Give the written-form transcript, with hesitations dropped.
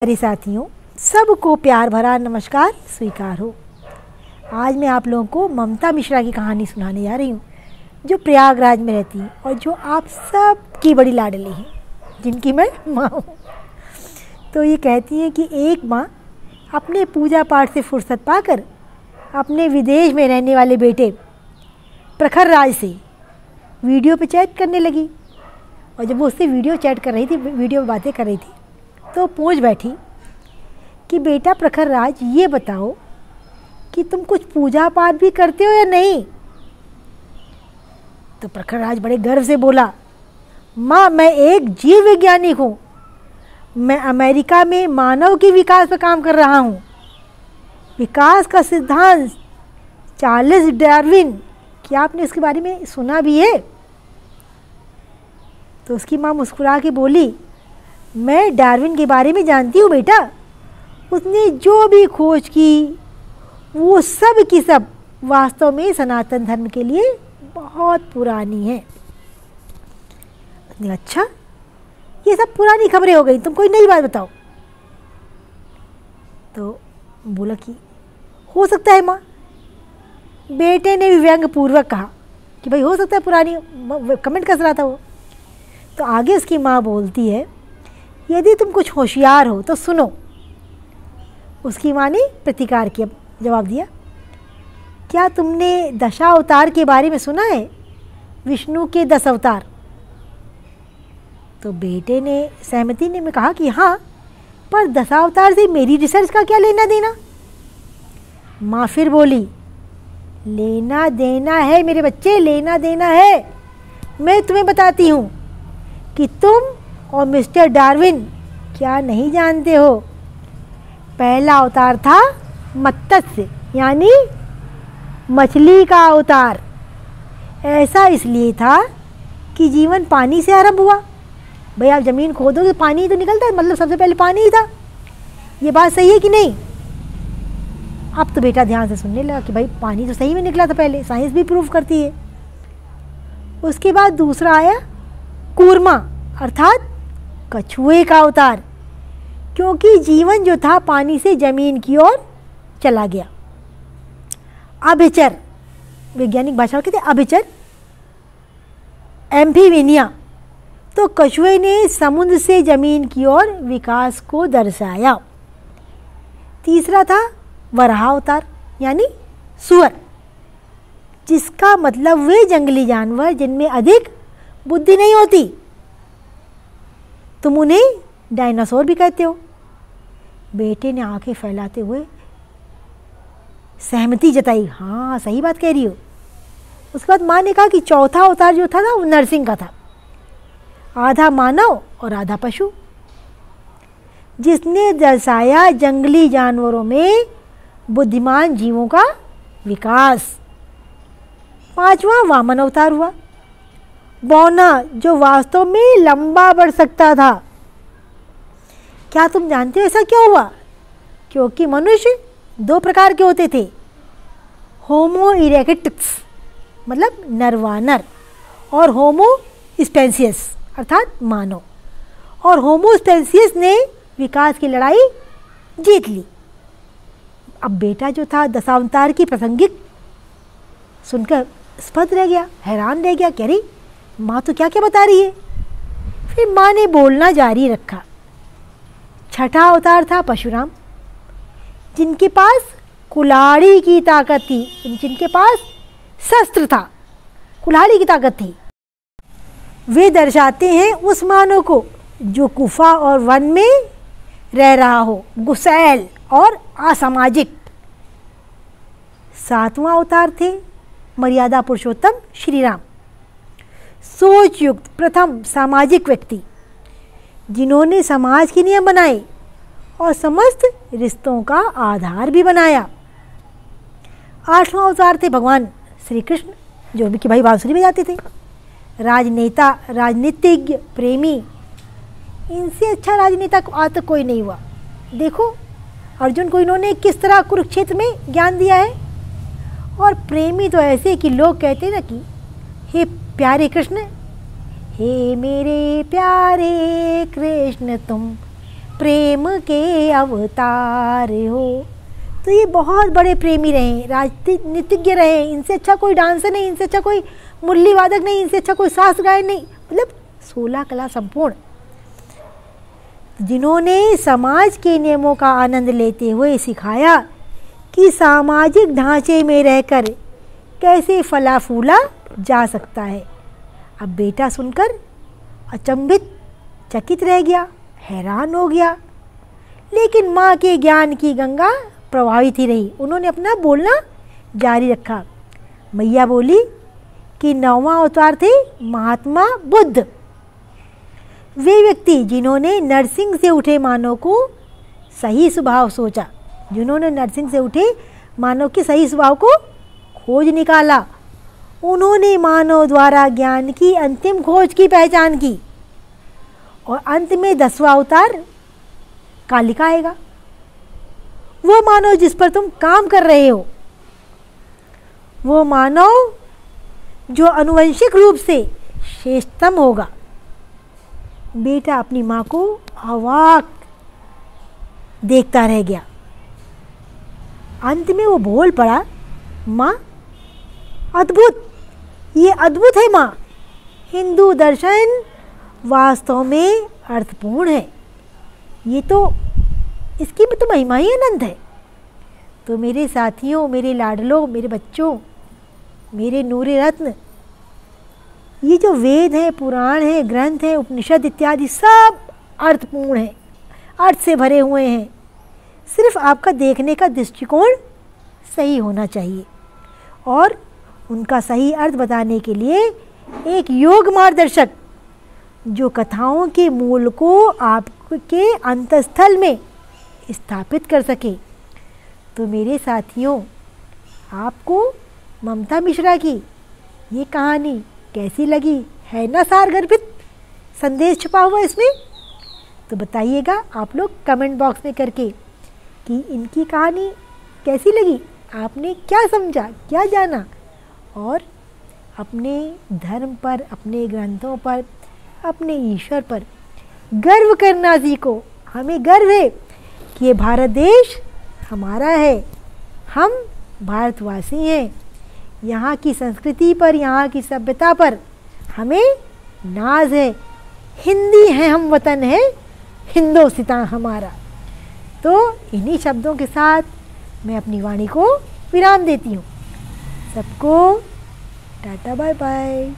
प्यारे साथियों, सबको प्यार भरा नमस्कार स्वीकार हो। आज मैं आप लोगों को ममता मिश्रा की कहानी सुनाने जा रही हूँ, जो प्रयागराज में रहती है और जो आप सब की बड़ी लाडली है, जिनकी मैं माँ हूँ। तो ये कहती हैं कि एक माँ अपने पूजा पाठ से फुर्सत पाकर अपने विदेश में रहने वाले बेटे प्रखर राज से वीडियो पे चैट करने लगी। और जब वो उससे वीडियो चैट कर रही थी, वीडियो बातें कर रही थी, तो पूछ बैठी कि बेटा प्रखर राज, ये बताओ कि तुम कुछ पूजा पाठ भी करते हो या नहीं। तो प्रखर राज बड़े गर्व से बोला, माँ मैं एक जीव वैज्ञानिक हूँ, मैं अमेरिका में मानव के विकास पर काम कर रहा हूँ। विकास का सिद्धांत चार्ल्स डार्विन, क्या आपने इसके बारे में सुना भी है? तो उसकी माँ मुस्कुरा के बोली, मैं डार्विन के बारे में जानती हूँ बेटा, उसने जो भी खोज की वो सब की सब वास्तव में सनातन धर्म के लिए बहुत पुरानी है। अच्छा, ये सब पुरानी खबरें हो गई, तुम कोई नई बात बताओ। तो बोला कि हो सकता है माँ। बेटे ने भी व्यंग पूर्वक कहा कि भाई हो सकता है पुरानी, कमेंट कस रहा था वो। तो आगे उसकी माँ बोलती है, यदि तुम कुछ होशियार हो तो सुनो। उसकी माँ ने प्रतिकार किया, जवाब दिया, क्या तुमने दशावतार के बारे में सुना है? विष्णु के 10 अवतार। तो बेटे ने सहमति ने में कहा कि हाँ, पर दशावतार से मेरी रिसर्च का क्या लेना देना? माँ फिर बोली, लेना देना है मेरे बच्चे, लेना देना है। मैं तुम्हें बताती हूँ कि तुम और मिस्टर डार्विन क्या नहीं जानते हो। पहला अवतार था मत्स्य, यानी मछली का अवतार। ऐसा इसलिए था कि जीवन पानी से आरंभ हुआ। भाई आप ज़मीन खोदोगे तो पानी ही तो निकलता है, मतलब सबसे पहले पानी ही था। ये बात सही है कि नहीं? अब तो बेटा ध्यान से सुनने लगा कि भाई पानी तो सही में निकला था पहले, साइंस भी प्रूव करती है। उसके बाद दूसरा आया कूर्मा, अर्थात कछुए का अवतार, क्योंकि जीवन जो था पानी से जमीन की ओर चला गया। अभिचर, वैज्ञानिक भाषा में कहते हैं अभिचर, एम्फीबिनिया, तो कछुए ने समुद्र से जमीन की ओर विकास को दर्शाया। तीसरा था वराह अवतार, यानी सुअर, जिसका मतलब वे जंगली जानवर जिनमें अधिक बुद्धि नहीं होती। तुम उन्हें डायनासोर भी कहते हो। बेटे ने आंखें फैलाते हुए सहमति जताई, हाँ सही बात कह रही हो। उसके बाद माँ ने कहा कि चौथा अवतार जो था ना, वो नरसिंह का था, आधा मानव और आधा पशु, जिसने दर्शाया जंगली जानवरों में बुद्धिमान जीवों का विकास। पांचवा वामन अवतार हुआ, बौना, जो वास्तव में लंबा बढ़ सकता था। क्या तुम जानते हो ऐसा क्यों हुआ? क्योंकि मनुष्य 2 प्रकार के होते थे, होमो इरेक्टस मतलब नरवानर, और होमो स्पेंसियस अर्थात मानव। और होमो स्पेंसियस ने विकास की लड़ाई जीत ली। अब बेटा जो था दशावतार की प्रासंगिक सुनकर स्तब्ध रह गया, हैरान रह गया, कह रही माँ तो क्या क्या बता रही है। फिर माँ ने बोलना जारी रखा। छठा अवतार था परशुराम, जिनके पास कुल्हाड़ी की ताकत थी, जिनके पास शस्त्र था, कुल्हाड़ी की ताकत थी। वे दर्शाते हैं उस मानव को जो गुफा और वन में रह रहा हो, गुस्सैल और असामाजिक। 7वां अवतार थे मर्यादा पुरुषोत्तम श्री राम, सोच युक्त प्रथम सामाजिक व्यक्ति, जिन्होंने समाज के नियम बनाए और समस्त रिश्तों का आधार भी बनाया। 8वां अवतार थे भगवान श्री कृष्ण, जो भी कि भाई बांसुरी बजाते थे, राजनेता, राजनीतिज्ञ, प्रेमी। इनसे अच्छा राजनेता आज तक कोई नहीं हुआ। देखो अर्जुन को इन्होंने किस तरह कुरुक्षेत्र में ज्ञान दिया है। और प्रेमी तो ऐसे कि लोग कहते हैं ना कि हे प्यारे कृष्ण, हे मेरे प्यारे कृष्ण तुम प्रेम के अवतार हो। तो ये बहुत बड़े प्रेमी रहे, राजनीतिज्ञ रहे, इनसे अच्छा कोई डांसर नहीं, इनसे अच्छा कोई मुरली वादक नहीं, इनसे अच्छा कोई शास्त्र गायन नहीं, मतलब 16 कला संपूर्ण, जिन्होंने समाज के नियमों का आनंद लेते हुए सिखाया कि सामाजिक ढांचे में रहकर कैसे फला फूला जा सकता है। अब बेटा सुनकर अचंभित चकित रह गया, हैरान हो गया, लेकिन माँ के ज्ञान की गंगा प्रभावित ही रही। उन्होंने अपना बोलना जारी रखा। मैया बोली कि 9वां अवतार थे महात्मा बुद्ध, वे व्यक्ति जिन्होंने नरसिंह से उठे मानव को सही स्वभाव सोचा, जिन्होंने नरसिंह से उठे मानव के सही स्वभाव को खोज निकाला। उन्होंने मानव द्वारा ज्ञान की अंतिम खोज की पहचान की, और अंत में 10वां अवतार कालिका आएगा। वो मानव जिस पर तुम काम कर रहे हो, वो मानव जो अनुवंशिक रूप से श्रेष्ठतम होगा। बेटा अपनी माँ को अवाक देखता रह गया। अंत में वो बोल पड़ा, माँ अद्भुत, ये अद्भुत है माँ, हिंदू दर्शन वास्तव में अर्थपूर्ण है, ये तो इसकी भी तो महिमा ही अनंत है। तो मेरे साथियों, मेरे लाडलों, मेरे बच्चों, मेरे नूरे रत्न, ये जो वेद हैं, पुराण हैं, ग्रंथ हैं, उपनिषद इत्यादि सब अर्थपूर्ण हैं, अर्थ से भरे हुए हैं। सिर्फ आपका देखने का दृष्टिकोण सही होना चाहिए, और उनका सही अर्थ बताने के लिए एक योग मार्गदर्शक जो कथाओं के मूल को आपके अंतस्थल में स्थापित कर सके। तो मेरे साथियों, आपको ममता मिश्रा की ये कहानी कैसी लगी? है ना सारगर्भित संदेश छुपा हुआ इसमें? तो बताइएगा आप लोग कमेंट बॉक्स में करके कि इनकी कहानी कैसी लगी, आपने क्या समझा, क्या जाना, और अपने धर्म पर, अपने ग्रंथों पर, अपने ईश्वर पर गर्व करना सीखो। हमें गर्व है कि ये भारत देश हमारा है, हम भारतवासी हैं। यहाँ की संस्कृति पर, यहाँ की सभ्यता पर हमें नाज है। हिंदी है हम, वतन है हिंदोस्तान हमारा। तो इन्हीं शब्दों के साथ मैं अपनी वाणी को विराम देती हूँ। सबको टाटा बाय बाय।